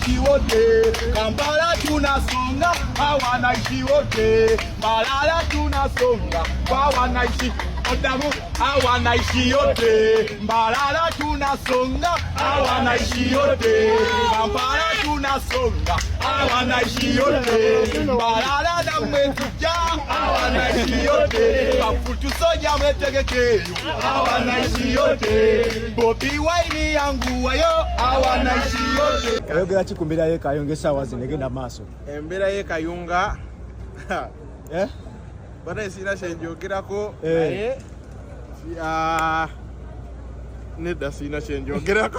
wanaishi wote. Kampala tunasonga kwa wanaishi wote. Mbalala tunasonga kwa wanaishi Odamu wanaishi yote. Mbalala tunasonga wanaishi yote. Kampala tunasonga wanaishi yote. Mbalala na mwetuja wanaishi yote. Kafutu soja mwetegekeyo wanaishi yote. Bobi Wine yangu wayo wanaishi yote. Kayogera chikumbira ye Kayunga sawa zinegenda maso. Embera ye Kayunga. Bana sina shenjogerako naye neda sina shenjogerako.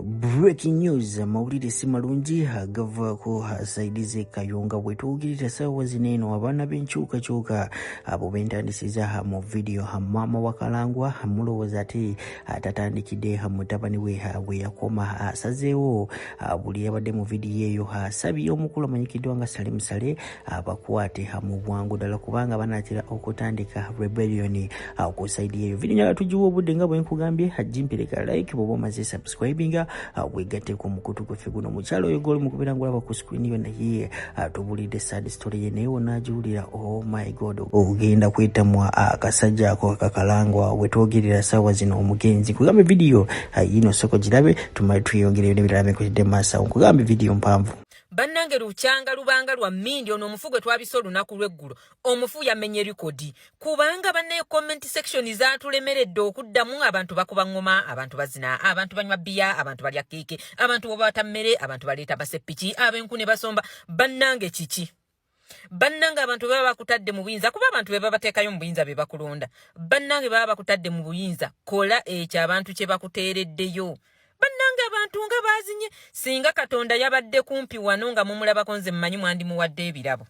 Breaking news, mawulire si malungi agavaako asaidize Kayunga bwetwogirira ssaawa zino abaana b'enkyukakyuka abo bentandisiza mu video maama wa Kalangwa mulowooza ate atatandikidde mutabani we bwe yakoma asazeewo buli yabadde mu video eyo asabye omukulu amanyikiddwa nga Salim Saleh abakwate mu bwangu ddala kubanga banaatera okutandika rebellion ku saidi eyo. Video nyala tugiwa obudde nga bwe nkugambye ajimpereka like bw'oba omaze subscribinga wegate ku mukutu gwe guno mukyalo oyo goli mukubira ngulaba ku screen yo naye tubulidde sad story ye naye onagiwulira. Oh my god, ogenda kwetamwa akasajja ako akakalangwa wetwogerera ssaawa zino omugenzi. Kugambe video yino soko girabe tumale tweyongereyo n'ebirala bikotedde maaso. Nkugambe video mpanvu bannange lukyanga lubanga lwa mmindi ono omufu gwe twabise olunaku lw'eggulo omufu yamenye rekodi kubanga banne comment section zaatulemeredde okuddamu. Abantu bakuba ngoma, abantu bazina, abantu banywa bbiya, abantu balya keeke, abantu bobata mmere, abantu baleeta baseppiki, ab'enkune basomba. Bannange kiki? Bannange abantu baba bakutadde mu buyinza kuba abantu baba bateekayo mu buyinza be bakulonda. Bannange baba bakutadde mu buyinza kola ekyo abantu kye bakuteereddeyo. Bannange abantu nga bazinye singa Katonda yabadde kumpi wano nga mumulabako nze mmanyi mwandi muwadde ebirabo.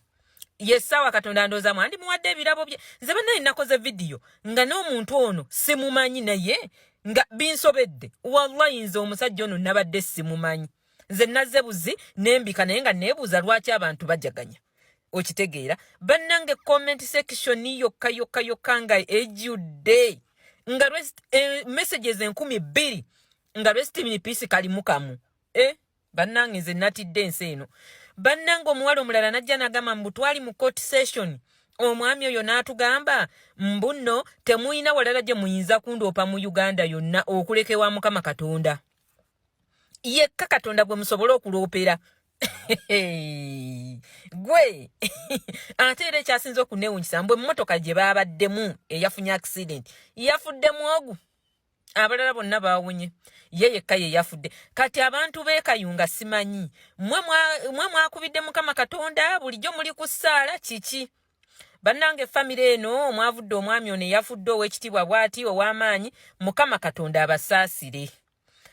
Yesawa Katonda ndooza mwandi muwadde ebirabo bye. Nze bannaye nakoze video nga n'omuntu ono simumanyi naye nga binsobedde. Wallahi nze omusajja ono nabadde simumanyi. Nze nazze buzi nembika naye nga neebuuza lwaki abantu bajaganya. Okitegeera bannange comment section yokka nga ejjudde nga messages 2,000 nga rest in peace kalimu kamu. Bannange nze natidde ensi eno. Bannange omuwala omulala najja n'agamba mbutwali mu court session. Omwami oyo n'atugamba mbunno temuyina walala gye muyinza kundoopa mu Uganda yonna okulekewa Mukama Katonda. Yekka Katonda gwe musobola okuloopera. Gwe ate era ekyasinza okuneewunyisa mbwe emmotoka gye baabaddemu eyafunye accident yafuddemu ogu. Abalala bonna baawunye ye yekka ye yafudde. Kati abantu b'e Kayunga simanyi mwe mwakubidde Mukama Katonda bulijjo muli ku ssaala kiki? Bannange famire eno omwavudde omwami ono yafudde ow'ekitiibwa bw'ati ow'amaanyi. Mukama Katonda abasaasire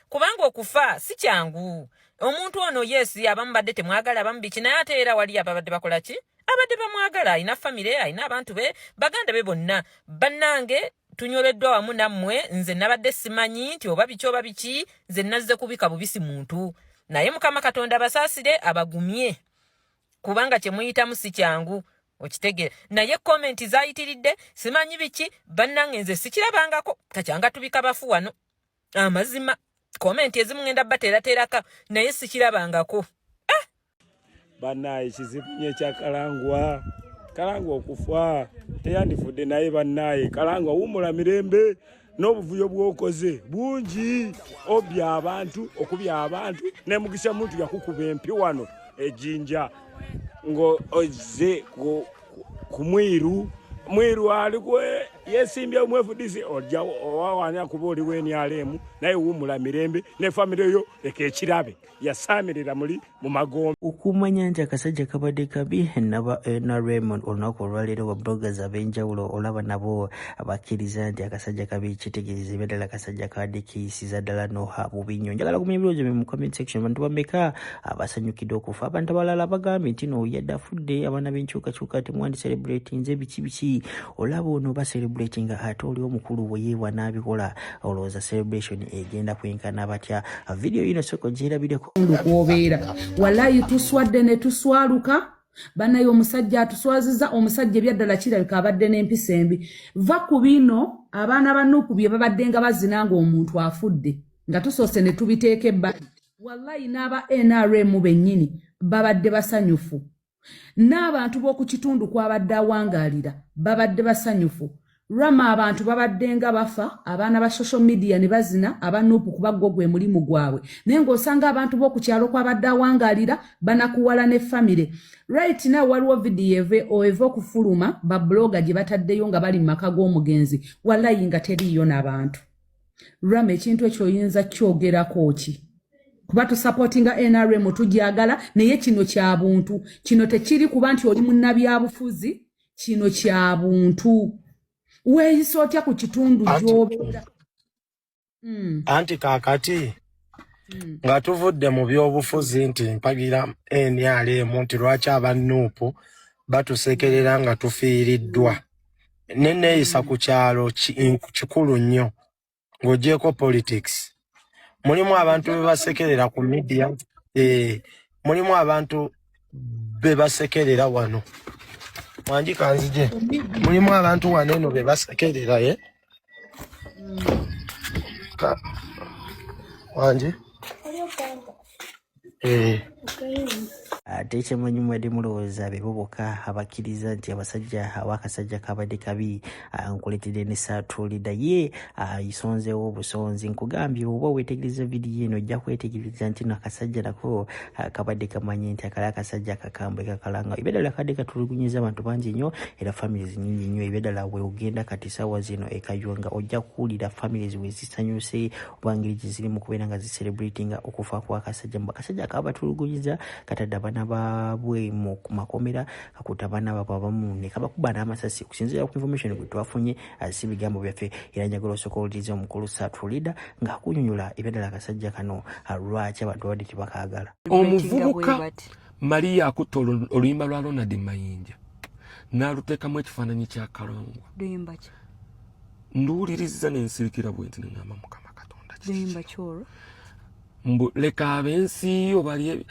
kubanga okufa si kyangu. Omuntu ono yesi abamu badde temwagala abamu biki naye ate era wali ababadde bakola ki? Abadde bamwagala, alina famire, alina abantu be, baganda be bonna. Bannange tunyoleddwa wamu nammwe. Nze nabadde simanyi nti oba biki nze nazze kubika bubisi muntu. Naye Mukama Katonda basaasire abagumye kubanga kye muyitamu si kyangu. Okitegere naye comment zayitiridde simanyi biki. Bannange nze sikirabangako kakyanga tubika bafu wano amazima. Comment ezimu ngenda bateerateeraka naye sikirabangako. Bannaye kizibu kya Kalangwa. Kalangwa okufa teyandifudde naye bannaye. Kalangwa wumula mirembe n'obuvuyo bw'okoze bungi obya abantu okubya abantu ne mugisha muntu yakukuba empi wano ejinja ngo oze ku mwiru alikwe yesimbye omwefudisi ojja owawanya kuba oli weni alemu naye wumula mirembe ne famire yo leka ekirabe yasamirira muli mu magombe. Okumanya nti akasajja kabadde kabi na Raymond olunaku olwaleero wa bloggers ab'enjawulo olaba nabo abakkiriza nti akasajja kabi kitegeeza ebyadala akasajja kabadde kiyisiza ddala noha bubi nnyo. Njagala kumenya ebirowoozo bye mu comment section. Abantu bameka abasanyukidde okufa? Abantu abalala bagambye nti no yadde afudde. Abaana b'enkyukakyuka temwandi celebrate nze biki olaba ono ba celebrating ate oli omukulu bwe yeewa n'abikola olowooza celebration egenda kwenkana batya? Video yino soko gyerabireko ndikuobeera wallahi tuswadde ne tuswaluka. Banaye omusajja atuswaziza omusajja ebyaddala kirabika abadde n'empisa embi. Va ku bino abaana banuuku bye babadde nga bazinanga omuntu afudde nga tusoose ne tubiteeka ebbali. wallahi n'aba NRM bennyini babadde basanyufu n'abantu b'oku kitundu kwabadde awangaalira babadde basanyufu Rama abantu babadde nga bafa abaana ba social media ne bazina abanupu kubaggo gwe mulimu gwabwe naye ng'osanga abantu b'oku kyalo kwabadde awangaalira banakuwala ne family right now waliwo video eva okufuluma babloga gye bataddeyo nga bali mu maka g'omugenzi wallahi nga teriiyo n'abantu Rama ekintu ekyo oyinza kyogerako ki kuba tusupportinga NRM tujagala naye kino kya buntu kino tekiri kuba nti oli munnabyabufuzi kino kya buntu weeyisa otya ku kitundu gy'obeera anti kaakati nga tuvudde mu by'obufuzi nti mpagira NRM nti lwaki abannuupu batusekerera nga tufiiriddwa neneeyisa ku kyalo kikulu nnyo ng'ogyeko politics mulimu abantu bebasekerera ku media mulimu abantu bebasekerera wano Wanji kanzije mulimu abantu waneno bebasekerera Wanji ate kyemanyi mwedde mulowooza be boboka abakkiriza nti abasajja awakasajja kabadde kabi nkuletedde ne saatulida ye isonzeewo obusonzi nkugambye oba weetegereza vidiyo eno ojja kwetegereza nti nakasajja nako kabadde kamanyi nti akali akasajja kakambwe kakalanga ebyadala kadde katulugunyiza abantu bangi nnyo era families nyingi nnyo ebyadala we ogenda kati saawa zino ekayunga ojja kuwulira families we zisanyuse oba ngeri gye ziri mu kubeera nga zicelebratinga okufa kwa akasajja mbu akasajja akabatulugunyiza katadde abaana babwe mu makomera kakuta abaana babo abamu ne kabakuba n'amasasi okusinziira ku information gwe twafunye si bigambo byaffe era njagala osooka owuliriza omukulu Saatulida ng'akunyonyola ebyadala akasajja kano lwaki abantu babadde tebakaagala. Omuvubuka Maria akutta oluyimba lwa Ronald Mayinja n'aluteekamu ekifaananyi kya Kalangwa. Luyimba ki? Nduwuliriza n'ensirikira bwenti ne ngamba Mukama Katonda ki? Luyimba kyolwo? Mbu leka abensi yo balye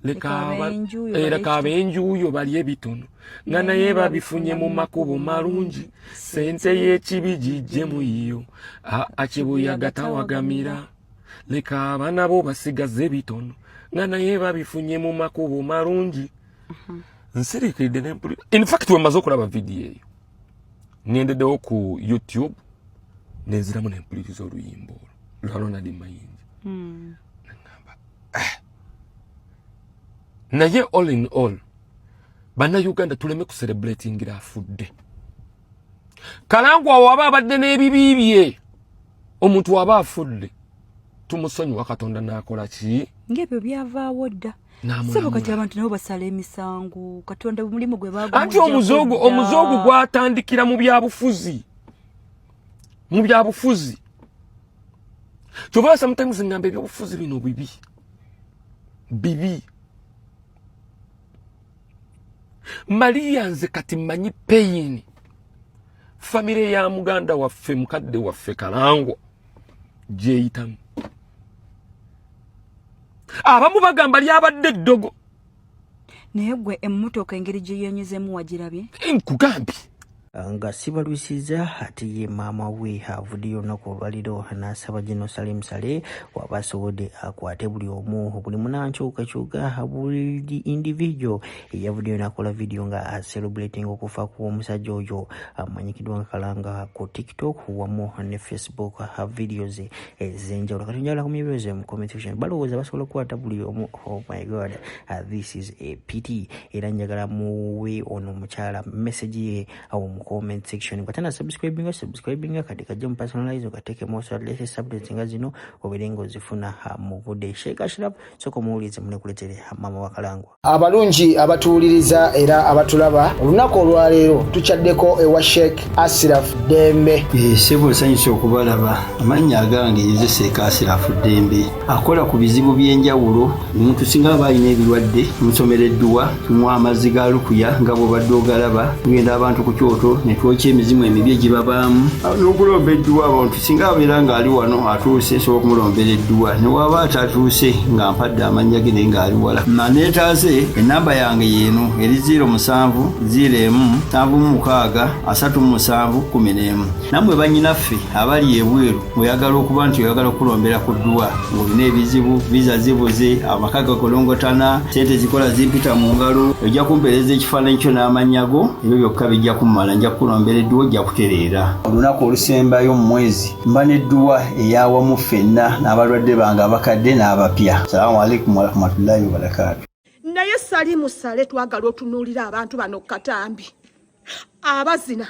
leka abenjuyo balye bitono nga naye babifunye mu makubo malungi sente y'ekibi gijje mu yo akibuyaga tawagamira leka abaana bo basigaze bitono nga naye babifunye mu makubo malungi nsirikiridde n'empulira in fact wemaze okulaba vidiyo eyo nendeddewo ku YouTube nenziramu n'empuliriza oluyimba olwo lwa Ronald Mayinja. Naye all in all Bannayuganda tuleme ku celebratingira afudde. Kalangwa waba abadde n'ebibibye omuntu waba afudde tumusonyiwa Katonda n'akola ki ng'ebyo byavaawo dda sebo kati abantu nabo basala emisango Katonda mulimu gwe baagumujja anti omuzogu gwatandikira mu byabufuzi Kyova sometimes ngambe byobufuzi bino bibi Maria nze kati manyi pain family ya muganda waffe mukadde waffe Kalangwa gyeyitamu abamu bagamba lyabadde eddogo naye gwe emmotoka engeri gye yenyezemu wagirabye nkugambye nga sibalwisiza ate ye maama we avuddeyo olunaku olwaliro n'asaba General Salim Saleh waba asobodde akwate buli omu buli munankyukakyuka buli individual eyavuddeyo n'akola vidiyo nga celebrating okufa kw'omusajja oyo amanyikiddwa nga Kalanga ku TikTok wamu ne Facebook videos ez'enjawulo kati njagala kumyebeeza mu comment section balowooza basobola okukwata buli omu. Oh my god, this is a pity. Era njagala muwe ono omukyala message ye comment section katana subscribing katika jam personalize ukateke most latest updates nga zino oberengo zifuna mu bude Sheikh Ashraf soko muwulize mune kuletere mama wa Kalangwa. Abalungi abatuwuliriza era abatulaba olunaku olwaleero tuchaddeko ewa Sheikh Ashraf Dembe. Sebo sanyusa okubalaba amanya agange yeze Sheikh Ashraf Dembe akola ku bizibu byenjawulo omuntu singa abayina ebirwadde musomereddwa tumwa amazzi ga lukuya nga bwo badde ogalaba tugenda abantu ku kyoto omuliro ne twokya emizimu emibi egibabaamu n'okulomba edduwa abantu singa abeera ng'ali wano atuuse sobola okumulombera edduwa ne waba atatuuse nga mpadde amannya ge naye ng'ali wala neetaase ennamba yange yeeno eri 0707363711 nammwe bannyinaffe abali ebweru oyagala okuba nti oyagala okulombera ku dduwa ng'olina ebizibu viza zibuze amaka gakolongotana sente zikola zimpita mu ngalo ojja kumpeereza ekifaananyi kyo n'amannya go ebyo byokka bijja kumala nja kukulombera edduwa ojja kutereera olunaku olusembayo mu mwezi mba n'edduwa eyawamu ffenna n'abalwadde bange abakadde n'abapya. Salaamu alaikum warahmatullahi wabarakatuh. Naye Salimu Sale twagala otunuulira abantu bano Katambi abazina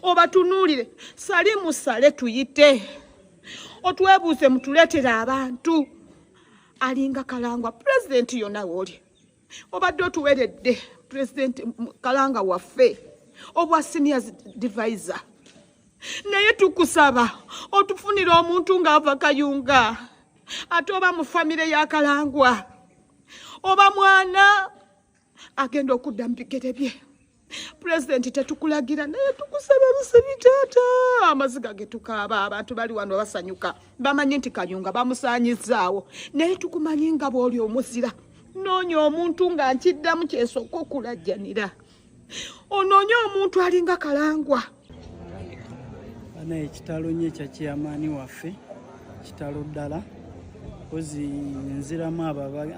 obatunuulire. Salimu Sale tuyite otwebuuze mutuleetera abantu alinga Kalangwa pulezidenti yonna woli obadde otuweredde pulezidenti Kalanga waffe obwa senior advisor naye tukusaba otufunire omuntu ng'ava Kayunga ate oba mu famire ya Kalangwa oba mwana agenda okudda mu bigere bye. Pulezidenti tetukulagira naye tukusaba busabi taata amaziga ge tukaaba abantu bali wano basanyuka bamanyi nti Kayunga bamusaanyizaawo naye tukumanyi nga bw'oli omuzira noonya omuntu nga nkiddamu kyesooka okulajjanira onoonya omuntu alinga Kalangwa. Ana ekitalo nye kya kyamaani waffe kitalo ddala kozi nziramu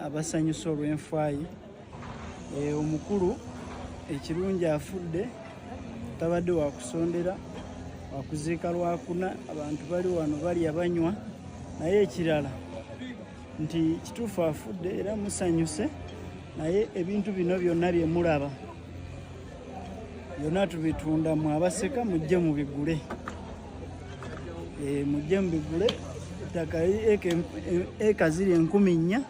abasanyusa olw'enfaayi omukulu ekirungi afudde tabadde wakusondera wakuziika lwakuna abantu bali wano bali abanywa naye ekirala nti kituufu afudde era musanyuse naye ebintu bino byonna bye mulaba byonna tubitunda mu abaseka mujje mubigule mujje mubigule ettaka eka ziri 10,000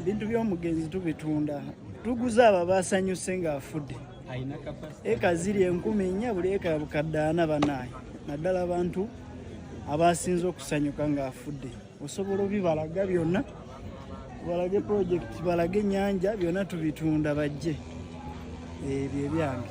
ebintu by'omugenzi tubitunda tuguza abo basanyuse ng'afudde eka ziri 10,000 buli eka ya bukadde 4 naddala abantu abasinze okusanyuka ng'afudde osobola obibalaga byonna balage project balage ennyanja byonna tubitunda bajje ebyo ebyange.